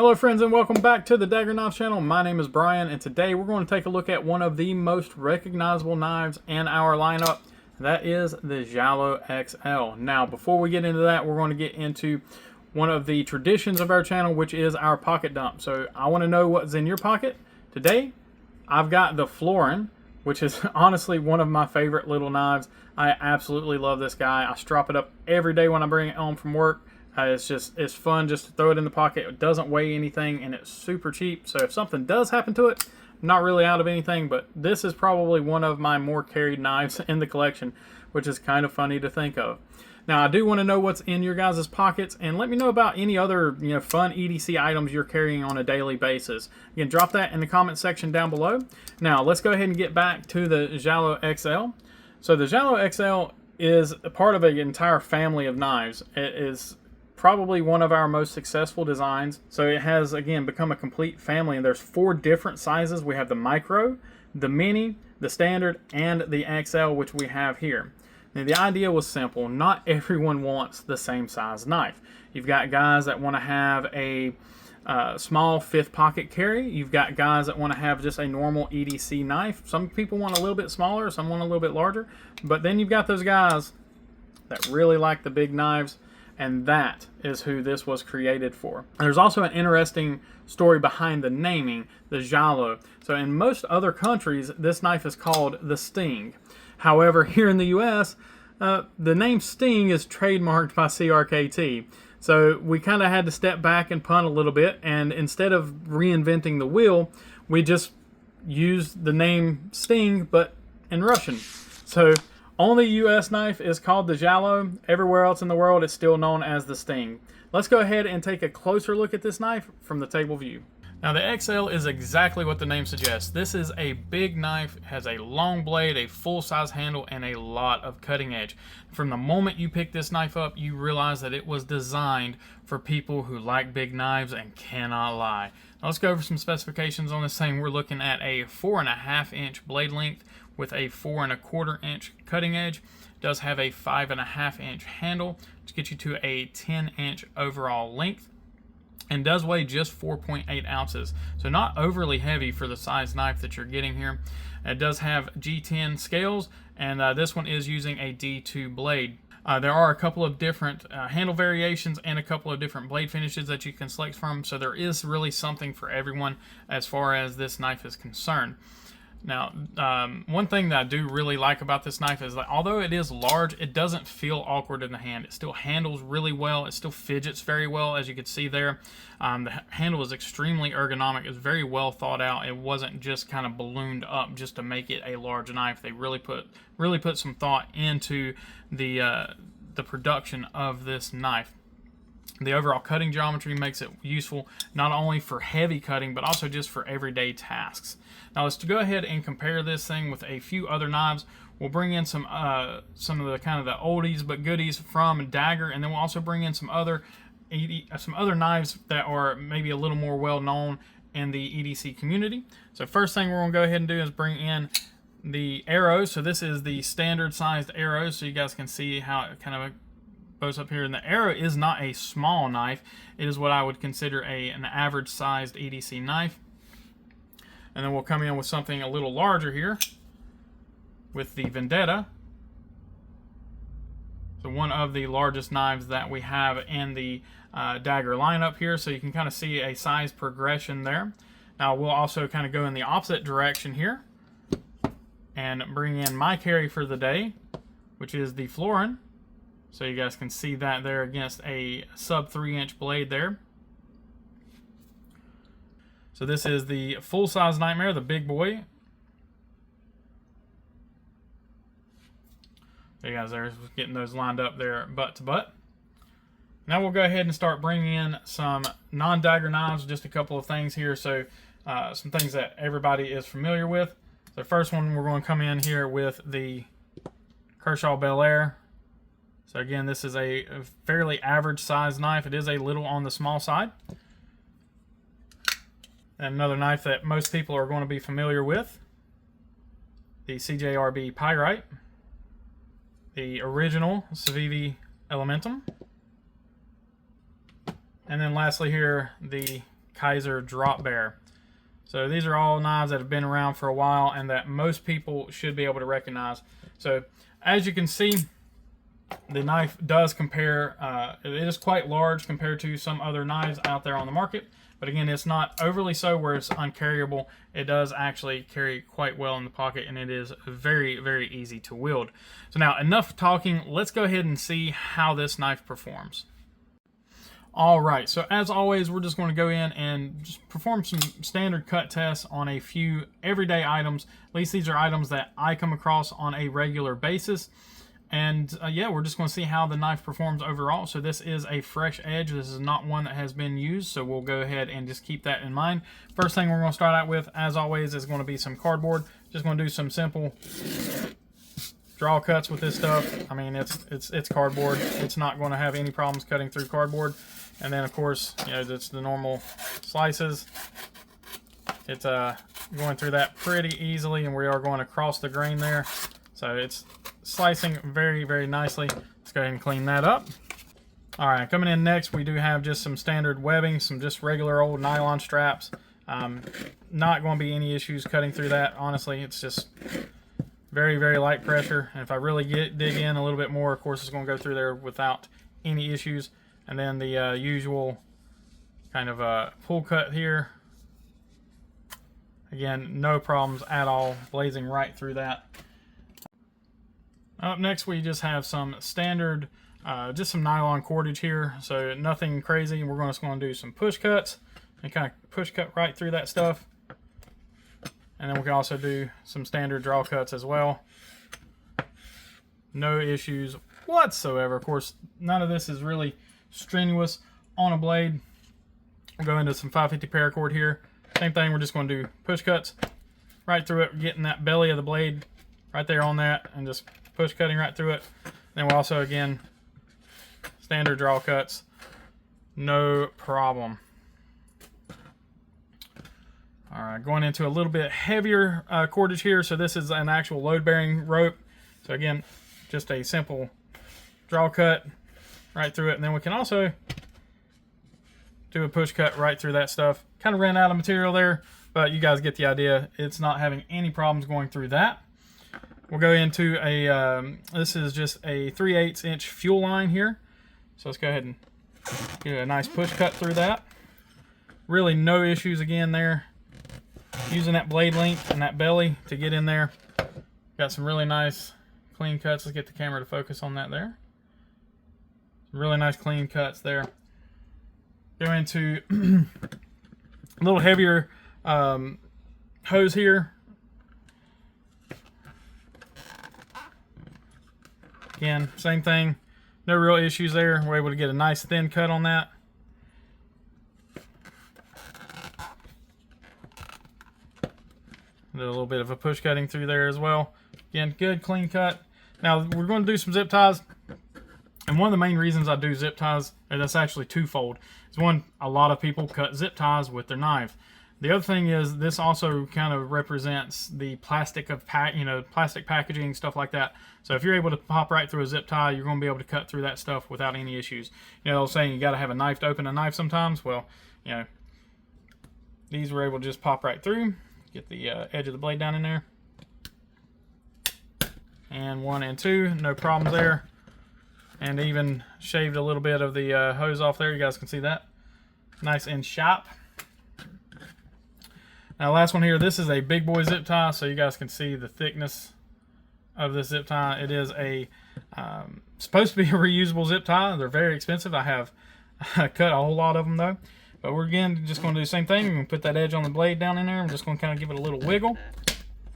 Hello friends and welcome back to the Daggerr Knives channel. My name is Brian and today we're going to take a look at one of the most recognizable knives in our lineup. That is the Zhalo XL. Now before we get into that, we're going to get into one of the traditions of our channel, which is our pocket dump. So I want to know what's in your pocket. Today I've got the Florin, which is honestly one of my favorite little knives. I absolutely love this guy. I strap it up every day when I bring it home from work. It's fun just to throw it in the pocket. It doesn't weigh anything and it's super cheap. So if something does happen to it, I'm not really out of anything, but this is probably one of my more carried knives in the collection, which is kind of funny to think of. Now I do want to know what's in your guys' pockets, and let me know about any other fun EDC items you're carrying on a daily basis. Again, drop that in the comment section down below. Now let's go ahead and get back to the Zhalo XL. So the Zhalo XL is a part of an entire family of knives. It is probably one of our most successful designs. So it has, again, become a complete family, and there's 4 different sizes. We have the micro, the mini, the standard, and the XL, which we have here. Now the idea was simple. Not everyone wants the same size knife. You've got guys that want to have a small 5th pocket carry. You've got guys that want to have just a normal EDC knife. Some people want a little bit smaller, some want a little bit larger. But then you've got those guys that really like the big knives, and that is who this was created for. There's also an interesting story behind the naming, the Zhalo. So in most other countries, this knife is called the Sting. However, here in the US, the name Sting is trademarked by CRKT. So we kind of had to step back and punt a little bit, and instead of reinventing the wheel, we just used the name Sting, but in Russian. So only US knife is called the Zhalo. Everywhere else in the world, it's still known as the Sting. Let's go ahead and take a closer look at this knife from the table view. Now the XL is exactly what the name suggests. This is a big knife, has a long blade, a full-size handle, and a lot of cutting edge. From the moment you pick this knife up, you realize that it was designed for people who like big knives and cannot lie. Now let's go over some specifications on this thing. We're looking at a 4.5 inch blade length with a 4.25 inch cutting edge. It does have a 5.5 inch handle to get you to a 10 inch overall length, and does weigh just 4.8 ounces. So not overly heavy for the size knife that you're getting here. It does have G10 scales, and this one is using a D2 blade. There are a couple of different handle variations and a couple of different blade finishes that you can select from, so there is really something for everyone as far as this knife is concerned. Now, one thing that I do really like about this knife is that although it is large, it doesn't feel awkward in the hand. It still handles really well. It still fidgets very well, as you can see there. The handle is extremely ergonomic. It's very well thought out. It wasn't just kind of ballooned up just to make it a large knife. They really put some thought into the production of this knife. The overall cutting geometry makes it useful not only for heavy cutting, but also just for everyday tasks. Now let's go ahead and compare this thing with a few other knives. We'll bring in some of the kind of the oldies but goodies from Daggerr, and then we'll also bring in some other knives that are maybe a little more well known in the EDC community. So first thing we're gonna go ahead and do is bring in the arrows. So this is the standard sized arrows, so you guys can see how it kind of goes up here. And the arrow is not a small knife. It is what I would consider an average sized EDC knife. And then we'll come in with something a little larger here with the Vendetta. So one of the largest knives that we have in the Daggerr lineup here, so you can kind of see a size progression there. Now we'll also kind of go in the opposite direction here and bring in my carry for the day, which is the Florin. So you guys can see that there against a sub 3 inch blade there. So this is the full-size Nightmare, the big boy. There you guys are getting those lined up there butt to butt. Now we'll go ahead and start bringing in some non-Daggerr knives, just a couple of things here. So some things that everybody is familiar with. The first one, we're going to come in here with the Kershaw Bel Air. So again, this is a fairly average size knife. It is a little on the small side. And another knife that most people are going to be familiar with, the CJRB Pyrite, the original Civivi Elementum, and then lastly here, the Kaiser drop bear. So these are all knives that have been around for a while and that most people should be able to recognize. So as you can see, the knife does compare, it is quite large compared to some other knives out there on the market. But again, it's not overly so where it's uncarryable. It does actually carry quite well in the pocket, and it is very, very easy to wield. So now, enough talking. Let's go ahead and see how this knife performs. All right, so as always, we're just going to go in and just perform some standard cut tests on a few everyday items. At least these are items that I come across on a regular basis. And yeah, we're just going to see how the knife performs overall. So this is a fresh edge. This is not one that has been used, so we'll go ahead and just keep that in mind. First thing we're going to start out with, as always, is going to be some cardboard. Just going to do some simple draw cuts with this stuff. I mean, it's cardboard. It's not going to have any problems cutting through cardboard. And then, of course, you know, it's the normal slices. It's going through that pretty easily, and we are going across the grain there. So it's slicing very, very nicely. Let's go ahead and clean that up. All right, coming in next, we do have just some standard webbing, some just regular old nylon straps. Not going to be any issues cutting through that. Honestly, it's just very, very light pressure. And if I really dig in a little bit more, of course, it's going to go through there without any issues. And then the usual kind of pull cut here. Again, no problems at all, blazing right through that. Up next, we just have some standard, just some nylon cordage here. So nothing crazy. We're just going to do some push cuts and kind of push cut right through that stuff. And then we can also do some standard draw cuts as well. No issues whatsoever. Of course, none of this is really strenuous on a blade. We'll go into some 550 paracord here. Same thing, we're just going to do push cuts right through it, getting that belly of the blade right there on that, and just push cutting right through it. Then we'll also, again, standard draw cuts, no problem. All right, going into a little bit heavier cordage here. So this is an actual load-bearing rope. So again, just a simple draw cut right through it. And then we can also do a push cut right through that stuff. Kind of ran out of material there, but you guys get the idea. It's not having any problems going through that. We'll go into a, this is just a 3/8 inch fuel line here. So let's go ahead and get a nice push cut through that. Really no issues again there. Using that blade length and that belly to get in there. Got some really nice clean cuts. Let's get the camera to focus on that there. Some really nice clean cuts there. Go into a little heavier hose here. Again, same thing. No real issues there. We're able to get a nice thin cut on that. Did a little bit of a push cutting through there as well. Again, good clean cut. Now we're going to do some zip ties. And one of the main reasons I do zip ties, and that's actually twofold, is one, a lot of people cut zip ties with their knife. The other thing is this also kind of represents the plastic of plastic packaging, stuff like that. So if you're able to pop right through a zip tie, you're going to be able to cut through that stuff without any issues. You know, they're saying you got to have a knife to open a knife sometimes. Well, you know, these were able to just pop right through. Get the edge of the blade down in there. And 1 and 2, no problems there. And even shaved a little bit of the hose off there. You guys can see that. Nice and sharp. Now last one here, this is a big boy zip tie, so you guys can see the thickness of this zip tie. It is a supposed to be a reusable zip tie. They're very expensive. I have cut a whole lot of them though. But we're again just going to do the same thing. We're going to put that edge on the blade down in there. I'm just going to kind of give it a little wiggle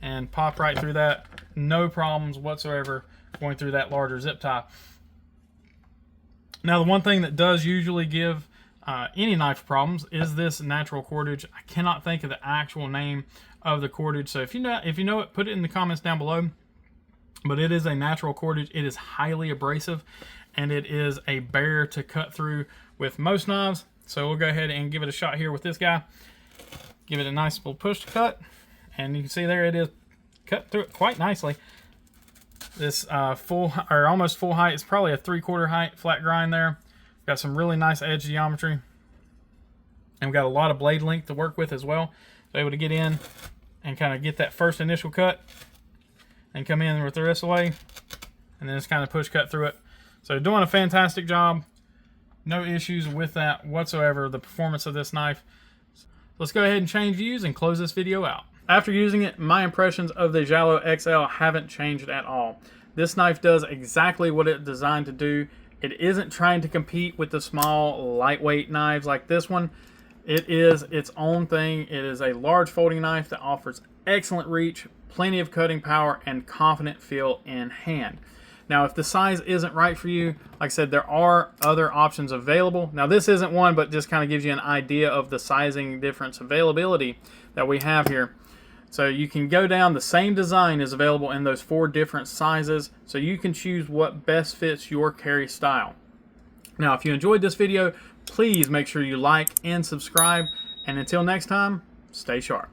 and pop right through that. No problems whatsoever going through that larger zip tie. Now the one thing that does usually give any knife problems is this natural cordage. I cannot think of the actual name of the cordage. So if you know it, put it in the comments down below. But it is a natural cordage. It is highly abrasive and it is a bear to cut through with most knives. So we'll go ahead and give it a shot here with this guy. Give it a nice little push cut. And you can see there it is cut through it quite nicely. This full or almost full height is probably a 3/4 height flat grind there. Got some really nice edge geometry. And we've got a lot of blade length to work with as well. So able to get in and kind of get that first initial cut and come in with the rest of the way. And then just kind of push cut through it. So doing a fantastic job. No issues with that whatsoever, the performance of this knife. Let's go ahead and change views and close this video out. After using it, my impressions of the Zhalo XL haven't changed at all. This knife does exactly what it's designed to do. It isn't trying to compete with the small, lightweight knives like this one. It is its own thing. It is a large folding knife that offers excellent reach, plenty of cutting power, and confident feel in hand. Now, if the size isn't right for you, like I said, there are other options available. Now, this isn't one, but just kind of gives you an idea of the sizing difference availability that we have here. So you can go down, the same design is available in those 4 different sizes, so you can choose what best fits your carry style. Now, if you enjoyed this video, please make sure you like and subscribe, and until next time, stay sharp.